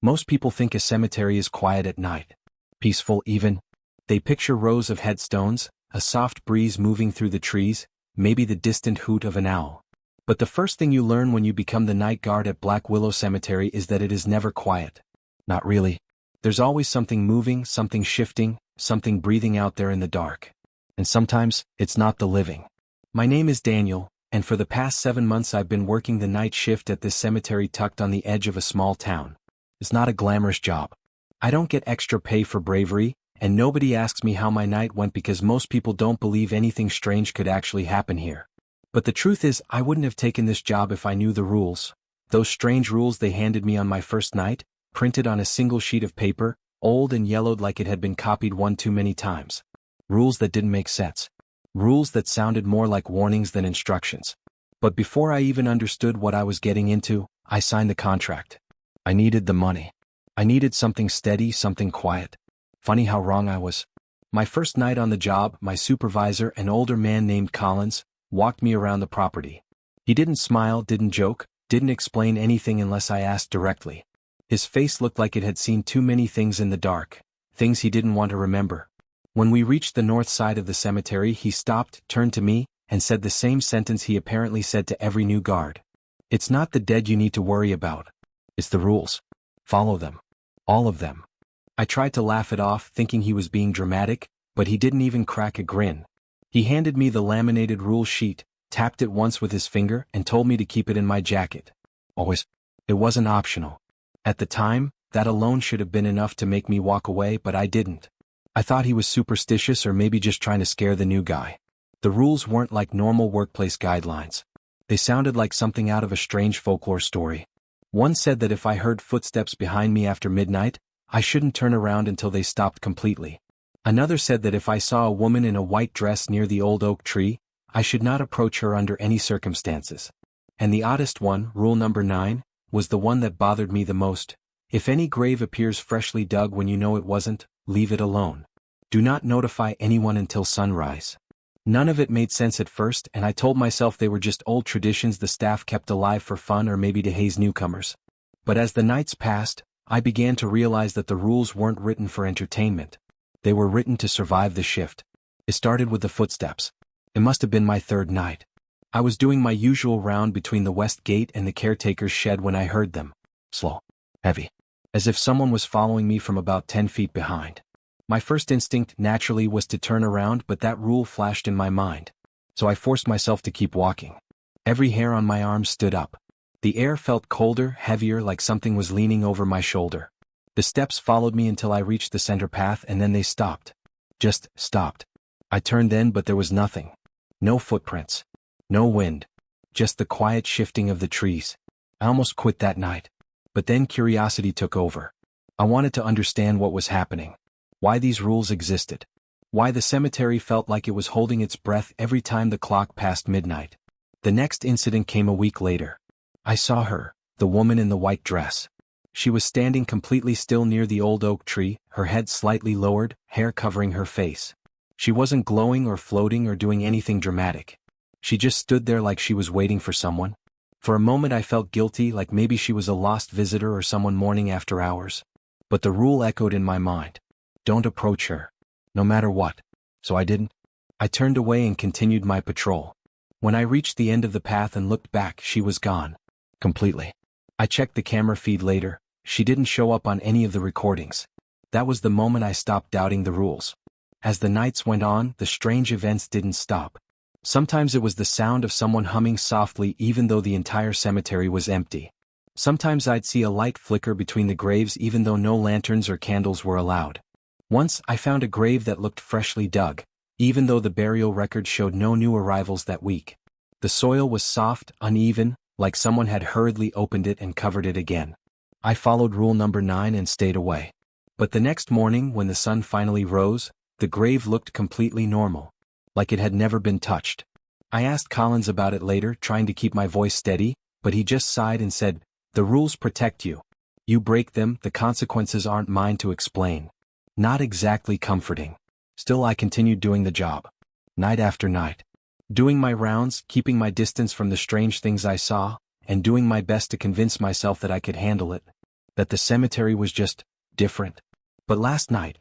Most people think a cemetery is quiet at night. Peaceful even. They picture rows of headstones, a soft breeze moving through the trees, maybe the distant hoot of an owl. But the first thing you learn when you become the night guard at Black Willow Cemetery is that it is never quiet. Not really. There's always something moving, something shifting, something breathing out there in the dark. And sometimes, it's not the living. My name is Daniel, and for the past 7 months I've been working the night shift at this cemetery tucked on the edge of a small town. It's not a glamorous job. I don't get extra pay for bravery, and nobody asks me how my night went because most people don't believe anything strange could actually happen here. But the truth is, I wouldn't have taken this job if I knew the rules. Those strange rules they handed me on my first night, printed on a single sheet of paper, old and yellowed like it had been copied one too many times. Rules that didn't make sense. Rules that sounded more like warnings than instructions. But before I even understood what I was getting into, I signed the contract. I needed the money. I needed something steady, something quiet. Funny how wrong I was. My first night on the job, my supervisor, an older man named Collins, walked me around the property. He didn't smile, didn't joke, didn't explain anything unless I asked directly. His face looked like it had seen too many things in the dark, things he didn't want to remember. When we reached the north side of the cemetery, he stopped, turned to me, and said the same sentence he apparently said to every new guard. It's not the dead you need to worry about. It's the rules. Follow them. All of them. I tried to laugh it off, thinking he was being dramatic, but he didn't even crack a grin. He handed me the laminated rule sheet, tapped it once with his finger, and told me to keep it in my jacket. Always. It wasn't optional. At the time, that alone should have been enough to make me walk away, but I didn't. I thought he was superstitious or maybe just trying to scare the new guy. The rules weren't like normal workplace guidelines. They sounded like something out of a strange folklore story. One said that if I heard footsteps behind me after midnight, I shouldn't turn around until they stopped completely. Another said that if I saw a woman in a white dress near the old oak tree, I should not approach her under any circumstances. And the oddest one, rule number 9, was the one that bothered me the most. If any grave appears freshly dug when you know it wasn't, leave it alone. Do not notify anyone until sunrise. None of it made sense at first, and I told myself they were just old traditions the staff kept alive for fun or maybe to haze newcomers. But as the nights passed, I began to realize that the rules weren't written for entertainment. They were written to survive the shift. It started with the footsteps. It must have been my 3rd night. I was doing my usual round between the west gate and the caretaker's shed when I heard them. Slow. Heavy. As if someone was following me from about 10 feet behind. My first instinct, naturally, was to turn around, but that rule flashed in my mind. So I forced myself to keep walking. Every hair on my arm stood up. The air felt colder, heavier, like something was leaning over my shoulder. The steps followed me until I reached the center path, and then they stopped. Just stopped. I turned then, but there was nothing. No footprints. No wind. Just the quiet shifting of the trees. I almost quit that night. But then curiosity took over. I wanted to understand what was happening. Why these rules existed. Why the cemetery felt like it was holding its breath every time the clock passed midnight. The next incident came a week later. I saw her, the woman in the white dress. She was standing completely still near the old oak tree, her head slightly lowered, hair covering her face. She wasn't glowing or floating or doing anything dramatic. She just stood there like she was waiting for someone. For a moment I felt guilty, like maybe she was a lost visitor or someone mourning after hours. But the rule echoed in my mind. Don't approach her. No matter what. So I didn't. I turned away and continued my patrol. When I reached the end of the path and looked back, she was gone. Completely. I checked the camera feed later. She didn't show up on any of the recordings. That was the moment I stopped doubting the rules. As the nights went on, the strange events didn't stop. Sometimes it was the sound of someone humming softly even though the entire cemetery was empty. Sometimes I'd see a light flicker between the graves even though no lanterns or candles were allowed. Once I found a grave that looked freshly dug, even though the burial record showed no new arrivals that week. The soil was soft, uneven, like someone had hurriedly opened it and covered it again. I followed rule number 9 and stayed away. But the next morning, when the sun finally rose, the grave looked completely normal. Like it had never been touched. I asked Collins about it later, trying to keep my voice steady, but he just sighed and said, "The rules protect you. You break them, the consequences aren't mine to explain." Not exactly comforting. Still, I continued doing the job. Night after night. Doing my rounds, keeping my distance from the strange things I saw, and doing my best to convince myself that I could handle it. that the cemetery was just different. But last night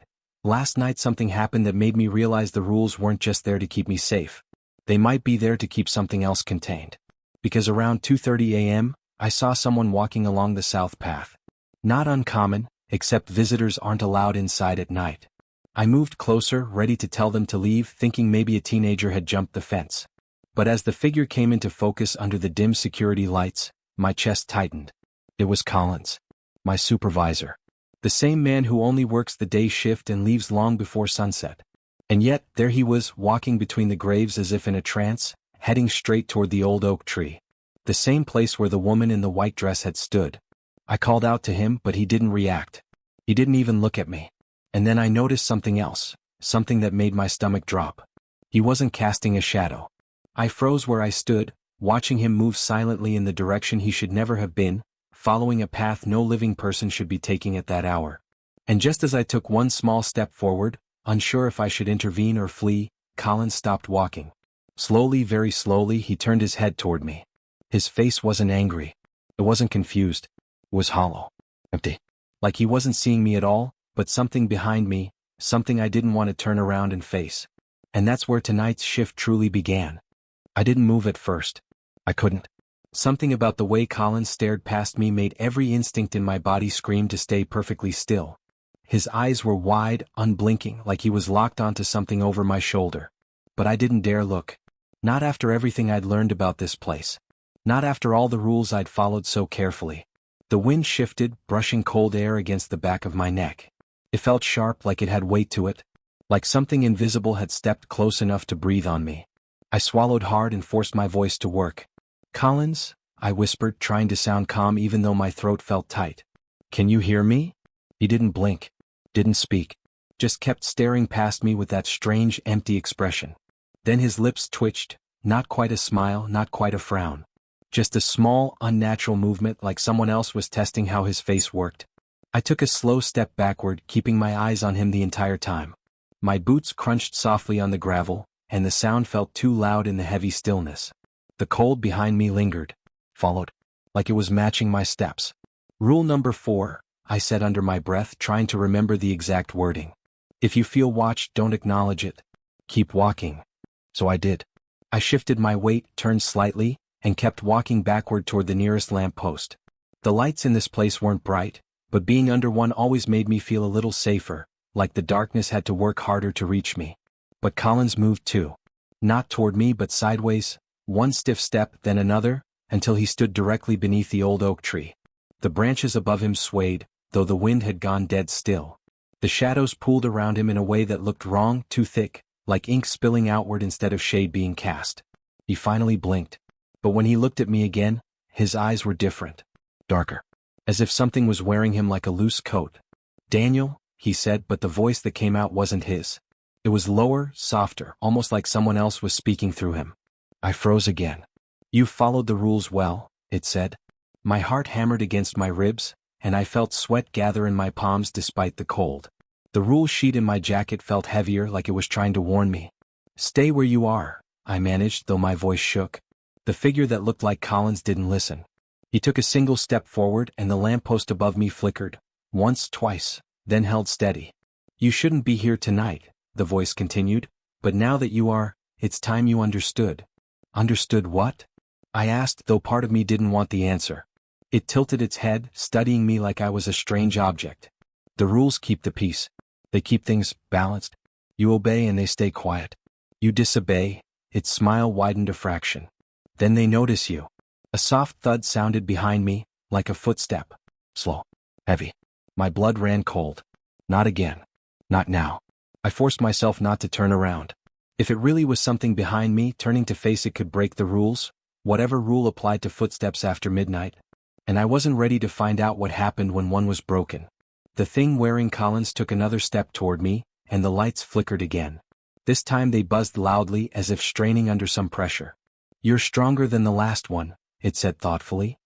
something happened that made me realize the rules weren't just there to keep me safe. They might be there to keep something else contained. Because around 2:30 a.m., I saw someone walking along the south path. Not uncommon, except visitors aren't allowed inside at night. I moved closer, ready to tell them to leave, thinking maybe a teenager had jumped the fence. But as the figure came into focus under the dim security lights, my chest tightened. It was Collins, my supervisor. The same man who only works the day shift and leaves long before sunset. And yet, there he was, walking between the graves as if in a trance, heading straight toward the old oak tree. The same place where the woman in the white dress had stood. I called out to him, but he didn't react. He didn't even look at me. And then I noticed something else, something that made my stomach drop. He wasn't casting a shadow. I froze where I stood, watching him move silently in the direction he should never have been, following a path no living person should be taking at that hour. And just as I took one small step forward, unsure if I should intervene or flee, Collins stopped walking. Slowly, very slowly, he turned his head toward me. His face wasn't angry. It wasn't confused. It was hollow. Empty. Like he wasn't seeing me at all, but something behind me, something I didn't want to turn around and face. And that's where tonight's shift truly began. I didn't move at first. I couldn't. Something about the way Collins stared past me made every instinct in my body scream to stay perfectly still. His eyes were wide, unblinking, like he was locked onto something over my shoulder. But I didn't dare look. Not after everything I'd learned about this place. Not after all the rules I'd followed so carefully. The wind shifted, brushing cold air against the back of my neck. It felt sharp, like it had weight to it. Like something invisible had stepped close enough to breathe on me. I swallowed hard and forced my voice to work. "Collins," I whispered, trying to sound calm even though my throat felt tight. "Can you hear me?" He didn't blink. Didn't speak. Just kept staring past me with that strange, empty expression. Then his lips twitched, not quite a smile, not quite a frown. Just a small, unnatural movement like someone else was testing how his face worked. I took a slow step backward, keeping my eyes on him the entire time. My boots crunched softly on the gravel, and the sound felt too loud in the heavy stillness. The cold behind me lingered, followed, like it was matching my steps. "Rule number 4, I said under my breath, trying to remember the exact wording. "If you feel watched, don't acknowledge it. Keep walking." So I did. I shifted my weight, turned slightly, and kept walking backward toward the nearest lamppost. The lights in this place weren't bright, but being under one always made me feel a little safer, like the darkness had to work harder to reach me. But Collins moved too. Not toward me but sideways, one stiff step, then another, until he stood directly beneath the old oak tree. The branches above him swayed, though the wind had gone dead still. The shadows pooled around him in a way that looked wrong, too thick, like ink spilling outward instead of shade being cast. He finally blinked. But when he looked at me again, his eyes were different. Darker. As if something was wearing him like a loose coat. "Daniel," he said, but the voice that came out wasn't his. It was lower, softer, almost like someone else was speaking through him. I froze again. "You've followed the rules well," it said. My heart hammered against my ribs, and I felt sweat gather in my palms despite the cold. The rule sheet in my jacket felt heavier, like it was trying to warn me. "Stay where you are," I managed, though my voice shook. The figure that looked like Collins didn't listen. He took a single step forward and the lamppost above me flickered, once, twice, then held steady. "You shouldn't be here tonight," the voice continued, "but now that you are, it's time you understood." "Understood what?" I asked, though part of me didn't want the answer. It tilted its head, studying me like I was a strange object. "The rules keep the peace. They keep things balanced. You obey and they stay quiet. You disobey." Its smile widened a fraction. "Then they notice you." A soft thud sounded behind me, like a footstep. Slow. Heavy. My blood ran cold. Not again. Not now. I forced myself not to turn around. If it really was something behind me, turning to face it could break the rules, whatever rule applied to footsteps after midnight. And I wasn't ready to find out what happened when one was broken. The thing wearing Collins took another step toward me, and the lights flickered again. This time they buzzed loudly as if straining under some pressure. "You're stronger than the last one," it said thoughtfully.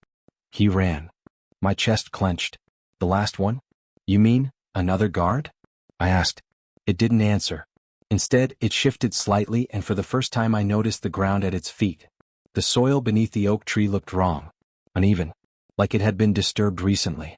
He ran. My chest clenched. "The last one? You mean, another guard?" I asked. It didn't answer. Instead, it shifted slightly, and for the first time I noticed the ground at its feet. The soil beneath the oak tree looked wrong. Uneven. Like it had been disturbed recently.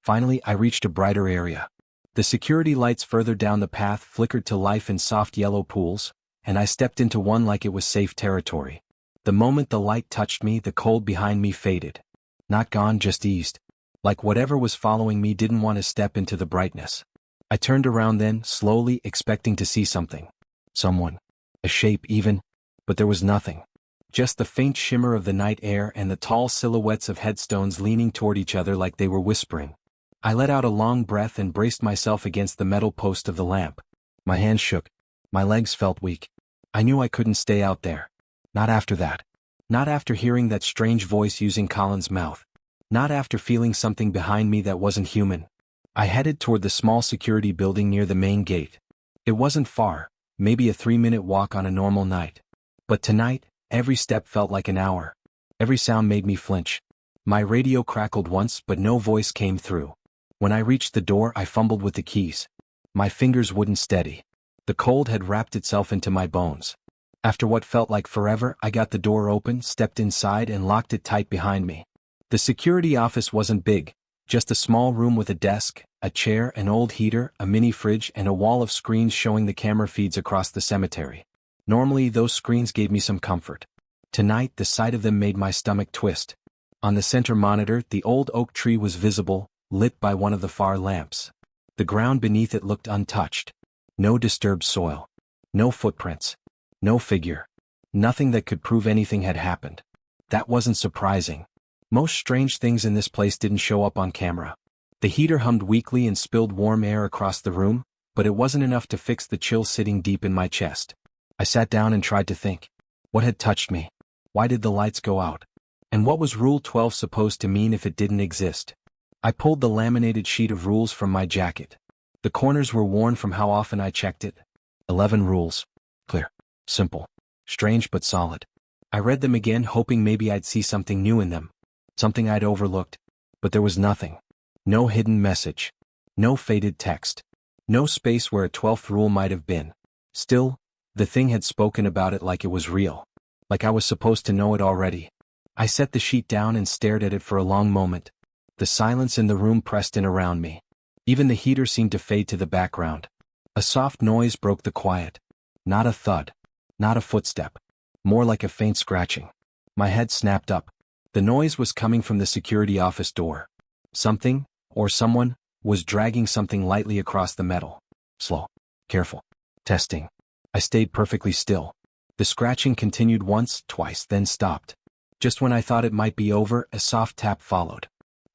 Finally, I reached a brighter area. The security lights further down the path flickered to life in soft yellow pools, and I stepped into one like it was safe territory. The moment the light touched me, the cold behind me faded. Not gone, just eased. Like whatever was following me didn't want to step into the brightness. I turned around then, slowly, expecting to see something. Someone. A shape even. But there was nothing. Just the faint shimmer of the night air and the tall silhouettes of headstones leaning toward each other like they were whispering. I let out a long breath and braced myself against the metal post of the lamp. My hands shook. My legs felt weak. I knew I couldn't stay out there. Not after that. Not after hearing that strange voice using Colin's mouth. Not after feeling something behind me that wasn't human. I headed toward the small security building near the main gate. It wasn't far, maybe a 3-minute walk on a normal night. But tonight, every step felt like an hour. Every sound made me flinch. My radio crackled once, but no voice came through. When I reached the door, I fumbled with the keys. My fingers wouldn't steady. The cold had wrapped itself into my bones. After what felt like forever, I got the door open, stepped inside, and locked it tight behind me. The security office wasn't big, just a small room with a desk, a chair, an old heater, a mini fridge, and a wall of screens showing the camera feeds across the cemetery. Normally, those screens gave me some comfort. Tonight, the sight of them made my stomach twist. On the center monitor, the old oak tree was visible, lit by one of the far lamps. The ground beneath it looked untouched. No disturbed soil. No footprints. No figure. Nothing that could prove anything had happened. That wasn't surprising. Most strange things in this place didn't show up on camera. The heater hummed weakly and spilled warm air across the room, but it wasn't enough to fix the chill sitting deep in my chest. I sat down and tried to think. What had touched me? Why did the lights go out? And what was Rule 12 supposed to mean if it didn't exist? I pulled the laminated sheet of rules from my jacket. The corners were worn from how often I checked it. 11 rules. Clear. Simple. Strange but solid. I read them again, hoping maybe I'd see something new in them. Something I'd overlooked. But there was nothing. No hidden message. No faded text. No space where a 12th rule might have been. Still, the thing had spoken about it like it was real. Like I was supposed to know it already. I set the sheet down and stared at it for a long moment. The silence in the room pressed in around me. Even the heater seemed to fade to the background. A soft noise broke the quiet. Not a thud. Not a footstep. More like a faint scratching. My head snapped up. The noise was coming from the security office door. Something, or someone, was dragging something lightly across the metal. Slow. Careful. Testing. I stayed perfectly still. The scratching continued once, twice, then stopped. Just when I thought it might be over, a soft tap followed.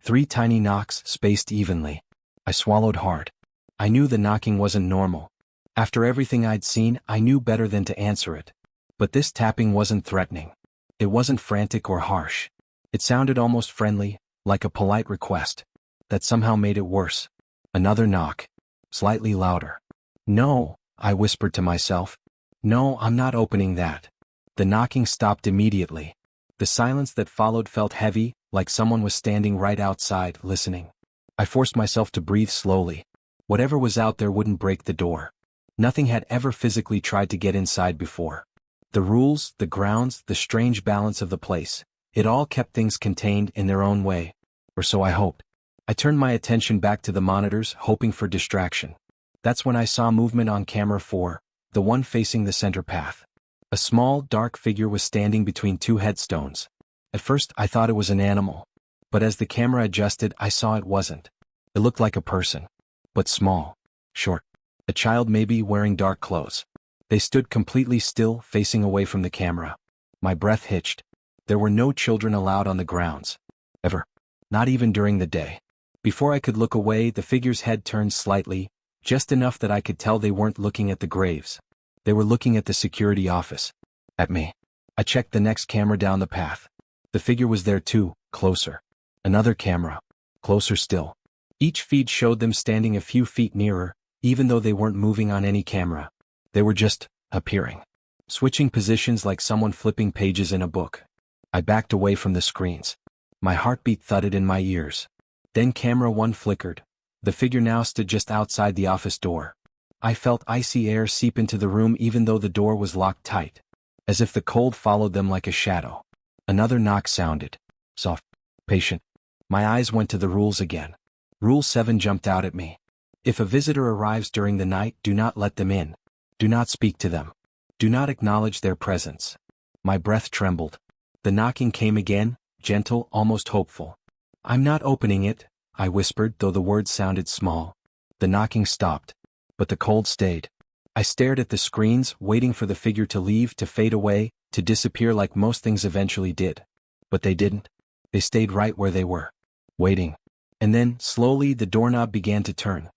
3 tiny knocks, spaced evenly. I swallowed hard. I knew the knocking wasn't normal. After everything I'd seen, I knew better than to answer it. But this tapping wasn't threatening. It wasn't frantic or harsh. It sounded almost friendly, like a polite request. That somehow made it worse. Another knock. Slightly louder. No, I whispered to myself. No, I'm not opening that. The knocking stopped immediately. The silence that followed felt heavy, like someone was standing right outside, listening. I forced myself to breathe slowly. Whatever was out there wouldn't break the door. Nothing had ever physically tried to get inside before. The rules, the grounds, the strange balance of the place, it all kept things contained in their own way. Or so I hoped. I turned my attention back to the monitors, hoping for distraction. That's when I saw movement on camera 4, the one facing the center path. A small, dark figure was standing between 2 headstones. At first, I thought it was an animal. But as the camera adjusted, I saw it wasn't. It looked like a person. But small. Short. A child maybe wearing dark clothes. They stood completely still, facing away from the camera. My breath hitched. There were no children allowed on the grounds. Ever. Not even during the day. Before I could look away, the figure's head turned slightly, just enough that I could tell they weren't looking at the graves. They were looking at the security office. At me. I checked the next camera down the path. The figure was there too, closer. Another camera. Closer still. Each feed showed them standing a few feet nearer, even though they weren't moving on any camera. They were just appearing. Switching positions like someone flipping pages in a book. I backed away from the screens. My heartbeat thudded in my ears. Then camera 1 flickered. The figure now stood just outside the office door. I felt icy air seep into the room even though the door was locked tight. As if the cold followed them like a shadow. Another knock sounded. Soft. Patient. My eyes went to the rules again. Rule 7 jumped out at me. If a visitor arrives during the night, do not let them in. Do not speak to them. Do not acknowledge their presence. My breath trembled. The knocking came again, gentle, almost hopeful. I'm not opening it, I whispered, though the words sounded small. The knocking stopped. But the cold stayed. I stared at the screens, waiting for the figure to leave, to fade away, to disappear like most things eventually did. But they didn't. They stayed right where they were. Waiting. And then, slowly, the doorknob began to turn.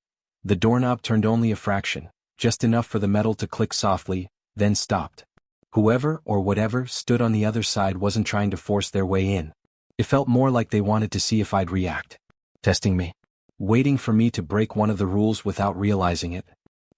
The doorknob turned only a fraction, just enough for the metal to click softly, then stopped. Whoever, or whatever, stood on the other side wasn't trying to force their way in. It felt more like they wanted to see if I'd react. Testing me. Waiting for me to break one of the rules without realizing it.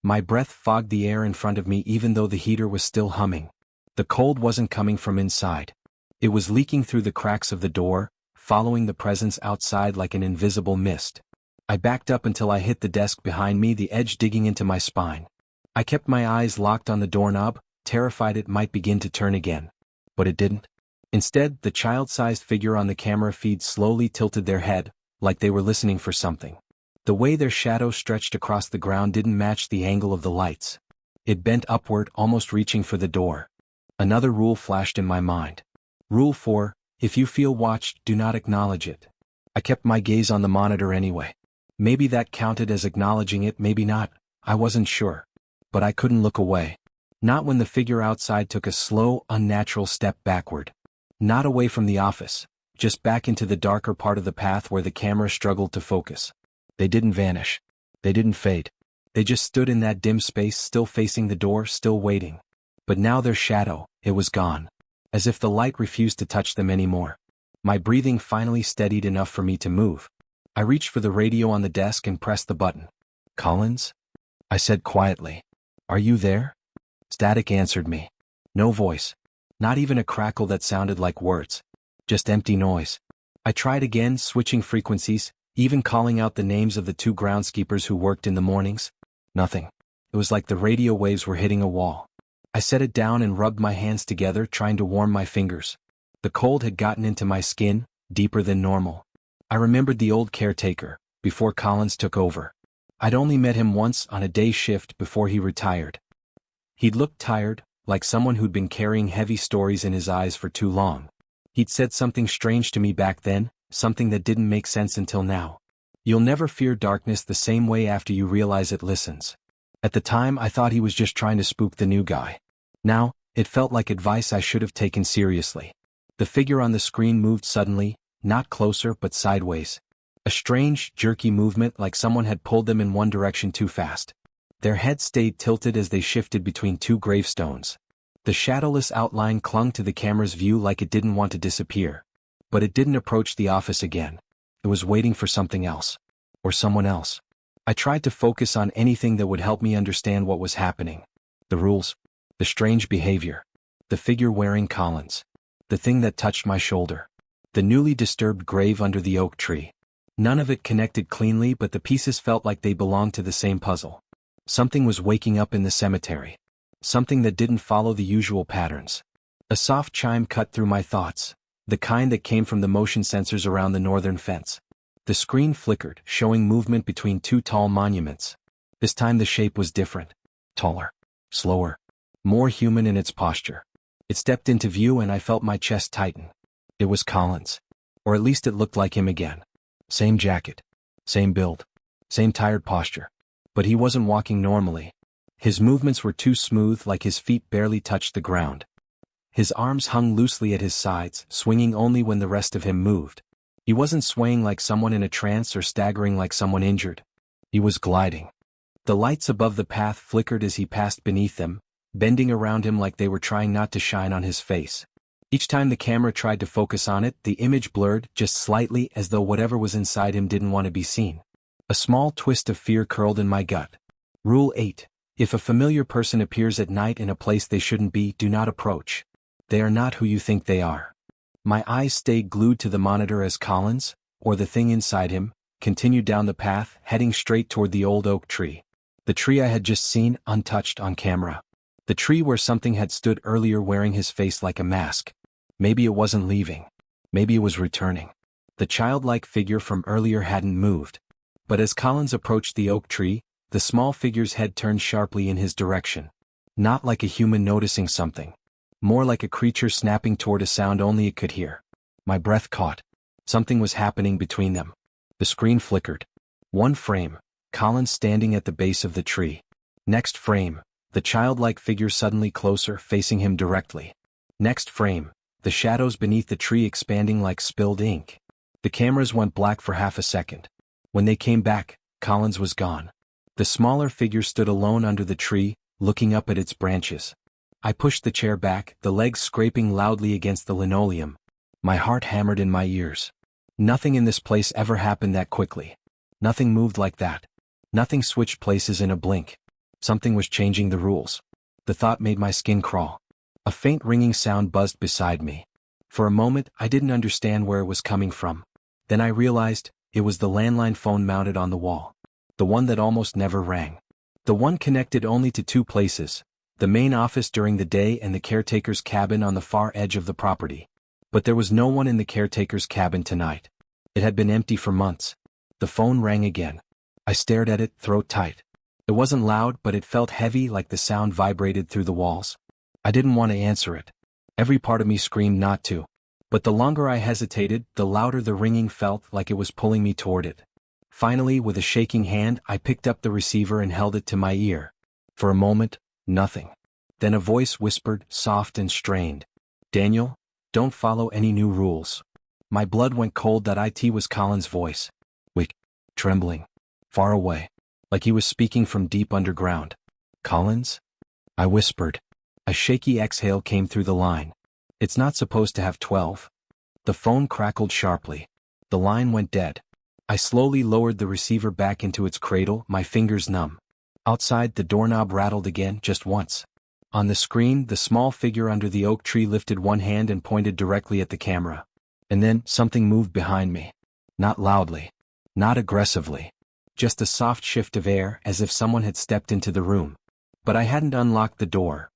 My breath fogged the air in front of me even though the heater was still humming. The cold wasn't coming from inside. It was leaking through the cracks of the door, following the presence outside like an invisible mist. I backed up until I hit the desk behind me, the edge digging into my spine. I kept my eyes locked on the doorknob, terrified it might begin to turn again. But it didn't. Instead, the child-sized figure on the camera feed slowly tilted their head, like they were listening for something. The way their shadow stretched across the ground didn't match the angle of the lights. It bent upward, almost reaching for the door. Another rule flashed in my mind. Rule 4, if you feel watched, do not acknowledge it. I kept my gaze on the monitor anyway. Maybe that counted as acknowledging it, maybe not, I wasn't sure. But I couldn't look away. Not when the figure outside took a slow, unnatural step backward. Not away from the office, just back into the darker part of the path where the camera struggled to focus. They didn't vanish. They didn't fade. They just stood in that dim space, still facing the door, still waiting. But now their shadow, it was gone. As if the light refused to touch them anymore. My breathing finally steadied enough for me to move. I reached for the radio on the desk and pressed the button. "Collins?" I said quietly. "Are you there?" Static answered me. No voice. Not even a crackle that sounded like words. Just empty noise. I tried again, switching frequencies, even calling out the names of the 2 groundskeepers who worked in the mornings. Nothing. It was like the radio waves were hitting a wall. I set it down and rubbed my hands together, trying to warm my fingers. The cold had gotten into my skin, deeper than normal. I remembered the old caretaker, before Collins took over. I'd only met him once on a day shift before he retired. He'd looked tired, like someone who'd been carrying heavy stories in his eyes for too long. He'd said something strange to me back then, something that didn't make sense until now. You'll never fear darkness the same way after you realize it listens. At the time, I thought he was just trying to spook the new guy. Now, it felt like advice I should have taken seriously. The figure on the screen moved suddenly, not closer but sideways. A strange, jerky movement like someone had pulled them in one direction too fast. Their heads stayed tilted as they shifted between 2 gravestones. The shadowless outline clung to the camera's view like it didn't want to disappear. But it didn't approach the office again. It was waiting for something else. Or someone else. I tried to focus on anything that would help me understand what was happening. The rules. The strange behavior. The figure wearing Collins. The thing that touched my shoulder. The newly disturbed grave under the oak tree. None of it connected cleanly, but the pieces felt like they belonged to the same puzzle. Something was waking up in the cemetery. Something that didn't follow the usual patterns. A soft chime cut through my thoughts, the kind that came from the motion sensors around the northern fence. The screen flickered, showing movement between 2 tall monuments. This time the shape was different. Taller. Slower. More human in its posture. It stepped into view and I felt my chest tighten. It was Collins. Or at least it looked like him again. Same jacket. Same build. Same tired posture. But he wasn't walking normally. His movements were too smooth, like his feet barely touched the ground. His arms hung loosely at his sides, swinging only when the rest of him moved. He wasn't swaying like someone in a trance or staggering like someone injured. He was gliding. The lights above the path flickered as he passed beneath them, bending around him like they were trying not to shine on his face. Each time the camera tried to focus on it, the image blurred just slightly, as though whatever was inside him didn't want to be seen. A small twist of fear curled in my gut. Rule 8. If a familiar person appears at night in a place they shouldn't be, do not approach. They are not who you think they are. My eyes stayed glued to the monitor as Collins, or the thing inside him, continued down the path, heading straight toward the old oak tree. The tree I had just seen, untouched on camera. The tree where something had stood earlier wearing his face like a mask. Maybe it wasn't leaving. Maybe it was returning. The childlike figure from earlier hadn't moved. But as Collins approached the oak tree, the small figure's head turned sharply in his direction. Not like a human noticing something. More like a creature snapping toward a sound only it could hear. My breath caught. Something was happening between them. The screen flickered. One frame, Collins standing at the base of the tree. Next frame, the childlike figure suddenly closer, facing him directly. Next frame, the shadows beneath the tree expanding like spilled ink. The cameras went black for half a second. When they came back, Collins was gone. The smaller figure stood alone under the tree, looking up at its branches. I pushed the chair back, the legs scraping loudly against the linoleum. My heart hammered in my ears. Nothing in this place ever happened that quickly. Nothing moved like that. Nothing switched places in a blink. Something was changing the rules. The thought made my skin crawl. A faint ringing sound buzzed beside me. For a moment, I didn't understand where it was coming from. Then I realized, it was the landline phone mounted on the wall. The one that almost never rang. The one connected only to two places, the main office during the day and the caretaker's cabin on the far edge of the property. But there was no one in the caretaker's cabin tonight. It had been empty for months. The phone rang again. I stared at it, throat tight. It wasn't loud, but it felt heavy, like the sound vibrated through the walls. I didn't want to answer it. Every part of me screamed not to. But the longer I hesitated, the louder the ringing felt, like it was pulling me toward it. Finally, with a shaking hand, I picked up the receiver and held it to my ear. For a moment, nothing. Then a voice whispered, soft and strained. "Daniel, don't follow any new rules." My blood went cold. That it was Colin's voice. Weak, trembling, far away, like he was speaking from deep underground. "Collins?" I whispered. A shaky exhale came through the line. "It's not supposed to have 12. The phone crackled sharply. The line went dead. I slowly lowered the receiver back into its cradle, my fingers numb. Outside, the doorknob rattled again, just once. On the screen, the small figure under the oak tree lifted one hand and pointed directly at the camera. And then, something moved behind me. Not loudly. Not aggressively. Just a soft shift of air, as if someone had stepped into the room. But I hadn't unlocked the door.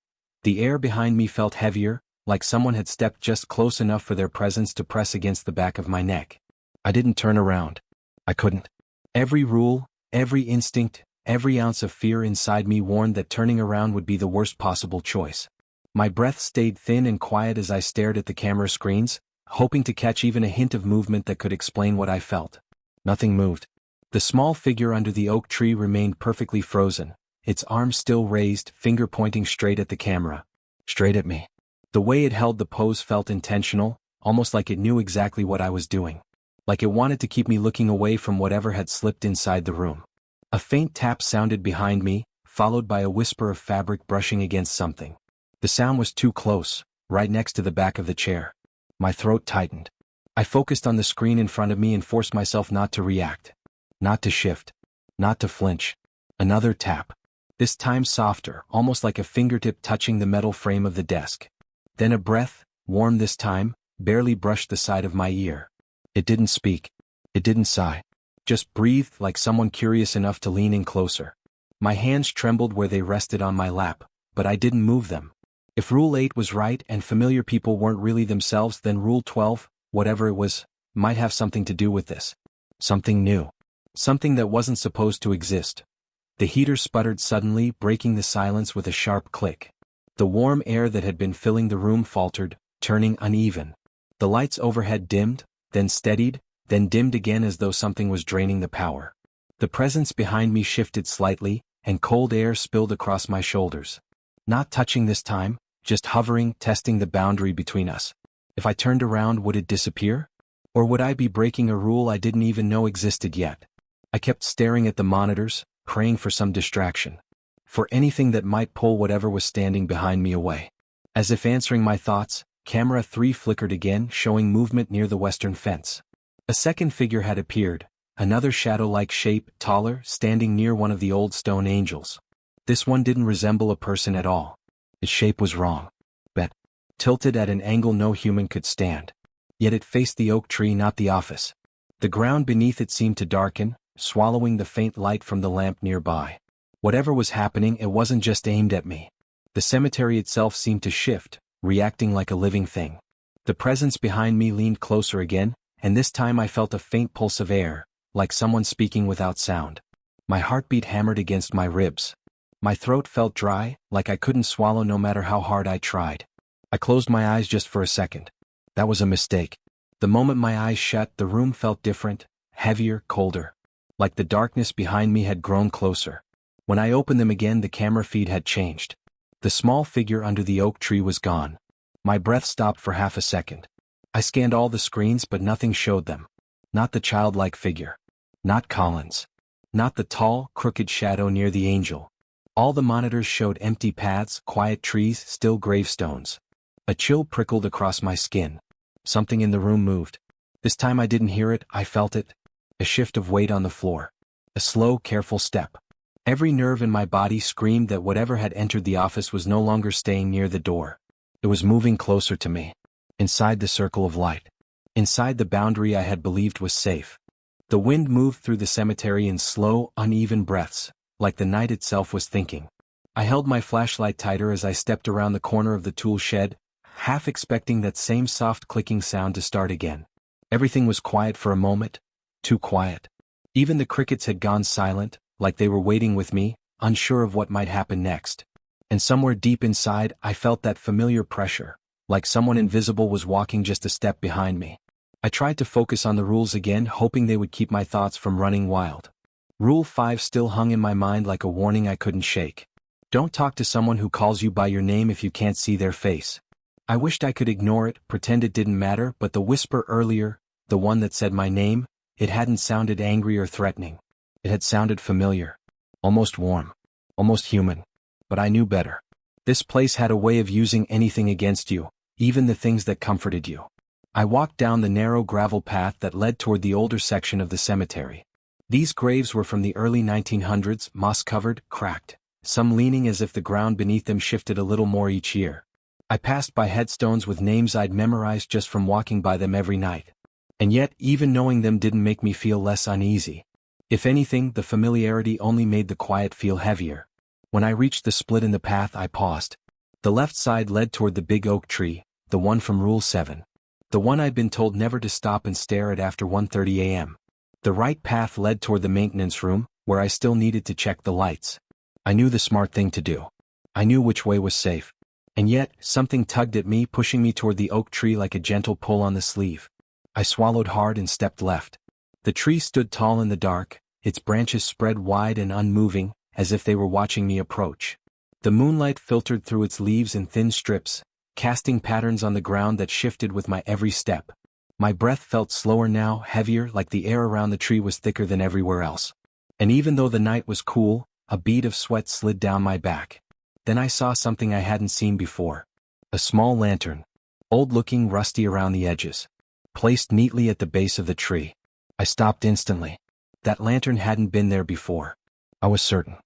The air behind me felt heavier, like someone had stepped just close enough for their presence to press against the back of my neck. I didn't turn around. I couldn't. Every rule, every instinct, every ounce of fear inside me warned that turning around would be the worst possible choice. My breath stayed thin and quiet as I stared at the camera screens, hoping to catch even a hint of movement that could explain what I felt. Nothing moved. The small figure under the oak tree remained perfectly frozen, its arms still raised, finger pointing straight at the camera. Straight at me. The way it held the pose felt intentional, almost like it knew exactly what I was doing. Like it wanted to keep me looking away from whatever had slipped inside the room. A faint tap sounded behind me, followed by a whisper of fabric brushing against something. The sound was too close, right next to the back of the chair. My throat tightened. I focused on the screen in front of me and forced myself not to react. Not to shift. Not to flinch. Another tap. This time softer, almost like a fingertip touching the metal frame of the desk. Then a breath, warm this time, barely brushed the side of my ear. It didn't speak. It didn't sigh. Just breathed, like someone curious enough to lean in closer. My hands trembled where they rested on my lap, but I didn't move them. If Rule 8 was right and familiar people weren't really themselves, then Rule 12, whatever it was, might have something to do with this. Something new. Something that wasn't supposed to exist. The heater sputtered suddenly, breaking the silence with a sharp click. The warm air that had been filling the room faltered, turning uneven. The lights overhead dimmed, then steadied, then dimmed again as though something was draining the power. The presence behind me shifted slightly, and cold air spilled across my shoulders. Not touching this time, just hovering, testing the boundary between us. If I turned around, would it disappear? Or would I be breaking a rule I didn't even know existed yet? I kept staring at the monitors, praying for some distraction. For anything that might pull whatever was standing behind me away. As if answering my thoughts, camera 3 flickered again, showing movement near the western fence. A second figure had appeared, another shadow-like shape, taller, standing near one of the old stone angels. This one didn't resemble a person at all. Its shape was wrong. Bent, tilted at an angle no human could stand. Yet it faced the oak tree, not the office. The ground beneath it seemed to darken, swallowing the faint light from the lamp nearby. Whatever was happening, it wasn't just aimed at me. The cemetery itself seemed to shift, reacting like a living thing. The presence behind me leaned closer again, and this time I felt a faint pulse of air, like someone speaking without sound. My heartbeat hammered against my ribs. My throat felt dry, like I couldn't swallow no matter how hard I tried. I closed my eyes just for a second. That was a mistake. The moment my eyes shut, the room felt different, heavier, colder. Like the darkness behind me had grown closer. When I opened them again, the camera feed had changed. The small figure under the oak tree was gone. My breath stopped for half a second. I scanned all the screens, but nothing showed them. Not the childlike figure. Not Collins. Not the tall, crooked shadow near the angel. All the monitors showed empty paths, quiet trees, still gravestones. A chill prickled across my skin. Something in the room moved. This time I didn't hear it, I felt it. A shift of weight on the floor. A slow, careful step. Every nerve in my body screamed that whatever had entered the office was no longer staying near the door. It was moving closer to me. Inside the circle of light. Inside the boundary I had believed was safe. The wind moved through the cemetery in slow, uneven breaths, like the night itself was thinking. I held my flashlight tighter as I stepped around the corner of the tool shed, half expecting that same soft clicking sound to start again. Everything was quiet for a moment, too quiet. Even the crickets had gone silent, like they were waiting with me, unsure of what might happen next. And somewhere deep inside, I felt that familiar pressure, like someone invisible was walking just a step behind me. I tried to focus on the rules again, hoping they would keep my thoughts from running wild. Rule 5 still hung in my mind like a warning I couldn't shake. Don't talk to someone who calls you by your name if you can't see their face. I wished I could ignore it, pretend it didn't matter, but the whisper earlier, the one that said my name, it hadn't sounded angry or threatening. It had sounded familiar. Almost warm. Almost human. But I knew better. This place had a way of using anything against you, even the things that comforted you. I walked down the narrow gravel path that led toward the older section of the cemetery. These graves were from the early 1900s, moss-covered, cracked, some leaning as if the ground beneath them shifted a little more each year. I passed by headstones with names I'd memorized just from walking by them every night. And yet, even knowing them didn't make me feel less uneasy. If anything, the familiarity only made the quiet feel heavier. When I reached the split in the path, I paused. The left side led toward the big oak tree, the one from Rule 7. The one I'd been told never to stop and stare at after 1:30 a.m. The right path led toward the maintenance room, where I still needed to check the lights. I knew the smart thing to do. I knew which way was safe. And yet, something tugged at me, pushing me toward the oak tree like a gentle pull on the sleeve. I swallowed hard and stepped left. The tree stood tall in the dark, its branches spread wide and unmoving, as if they were watching me approach. The moonlight filtered through its leaves in thin strips, casting patterns on the ground that shifted with my every step. My breath felt slower now, heavier, like the air around the tree was thicker than everywhere else. And even though the night was cool, a bead of sweat slid down my back. Then I saw something I hadn't seen before. A small lantern. Old-looking, rusty around the edges. Placed neatly at the base of the tree. I stopped instantly. That lantern hadn't been there before. I was certain.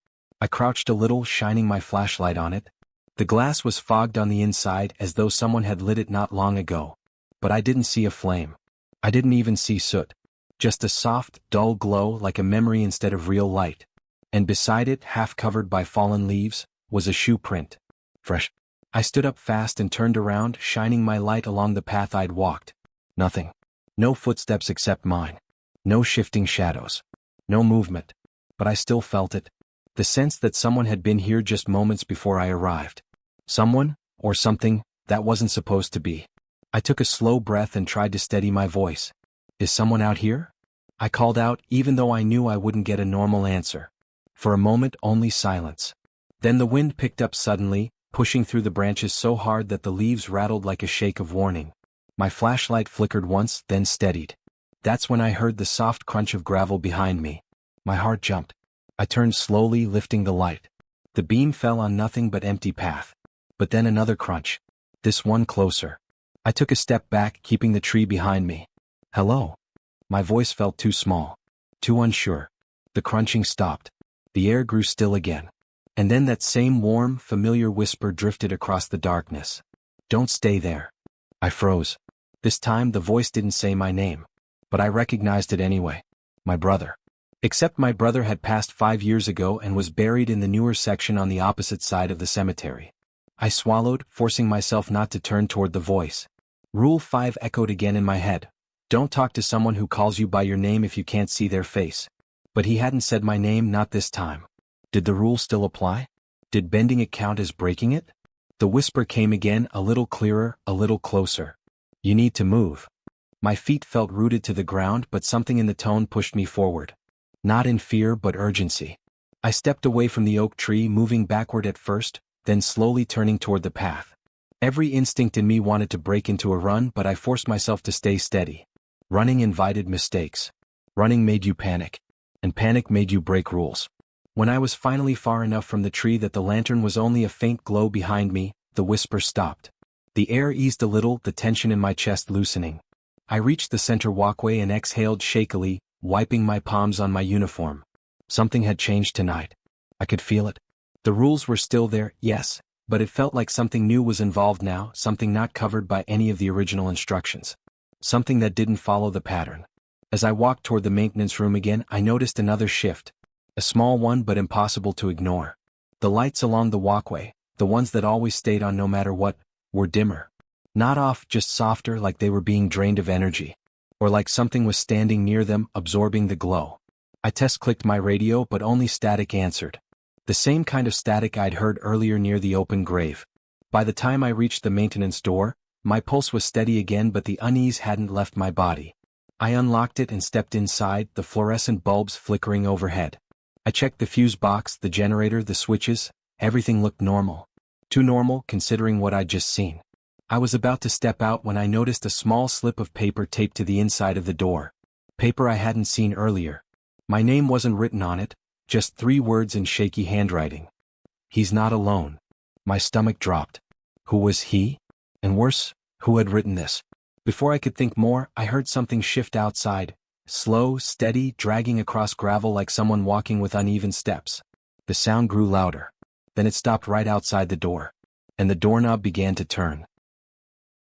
I crouched a little, shining my flashlight on it. The glass was fogged on the inside as though someone had lit it not long ago. But I didn't see a flame. I didn't even see soot. Just a soft, dull glow like a memory instead of real light. And beside it, half covered by fallen leaves, was a shoe print. Fresh. I stood up fast and turned around, shining my light along the path I'd walked. Nothing. No footsteps except mine. No shifting shadows. No movement. But I still felt it. The sense that someone had been here just moments before I arrived. Someone, or something, that wasn't supposed to be. I took a slow breath and tried to steady my voice. Is someone out here? I called out, even though I knew I wouldn't get a normal answer. For a moment, only silence. Then the wind picked up suddenly, pushing through the branches so hard that the leaves rattled like a shake of warning. My flashlight flickered once, then steadied. That's when I heard the soft crunch of gravel behind me. My heart jumped. I turned slowly, lifting the light. The beam fell on nothing but empty path. But then another crunch. This one closer. I took a step back, keeping the tree behind me. Hello? My voice felt too small. Too unsure. The crunching stopped. The air grew still again. And then that same warm, familiar whisper drifted across the darkness. Don't stay there. I froze. This time the voice didn't say my name. But I recognized it anyway. My brother. Except my brother had passed 5 years ago and was buried in the newer section on the opposite side of the cemetery. I swallowed, forcing myself not to turn toward the voice. Rule 5 echoed again in my head. Don't talk to someone who calls you by your name if you can't see their face. But he hadn't said my name, not this time. Did the rule still apply? Did bending it count as breaking it? The whisper came again, a little clearer, a little closer. You need to move. My feet felt rooted to the ground, but something in the tone pushed me forward. Not in fear, but urgency. I stepped away from the oak tree, moving backward at first, then slowly turning toward the path. Every instinct in me wanted to break into a run, but I forced myself to stay steady. Running invited mistakes. Running made you panic. And panic made you break rules. When I was finally far enough from the tree that the lantern was only a faint glow behind me, the whisper stopped. The air eased a little, the tension in my chest loosening. I reached the center walkway and exhaled shakily, wiping my palms on my uniform. Something had changed tonight. I could feel it. The rules were still there, yes, but it felt like something new was involved now, something not covered by any of the original instructions. Something that didn't follow the pattern. As I walked toward the maintenance room again, I noticed another shift. A small one, but impossible to ignore. The lights along the walkway, the ones that always stayed on no matter what, were dimmer. Not off, just softer, like they were being drained of energy. Or like something was standing near them, absorbing the glow. I test-clicked my radio, but only static answered. The same kind of static I'd heard earlier near the open grave. By the time I reached the maintenance door, my pulse was steady again, but the unease hadn't left my body. I unlocked it and stepped inside, the fluorescent bulbs flickering overhead. I checked the fuse box, the generator, the switches. Everything looked normal. Too normal, considering what I'd just seen. I was about to step out when I noticed a small slip of paper taped to the inside of the door. Paper I hadn't seen earlier. My name wasn't written on it, just 3 words in shaky handwriting. He's not alone. My stomach dropped. Who was he? And worse, who had written this? Before I could think more, I heard something shift outside. Slow, steady, dragging across gravel like someone walking with uneven steps. The sound grew louder. Then it stopped right outside the door. And the doorknob began to turn.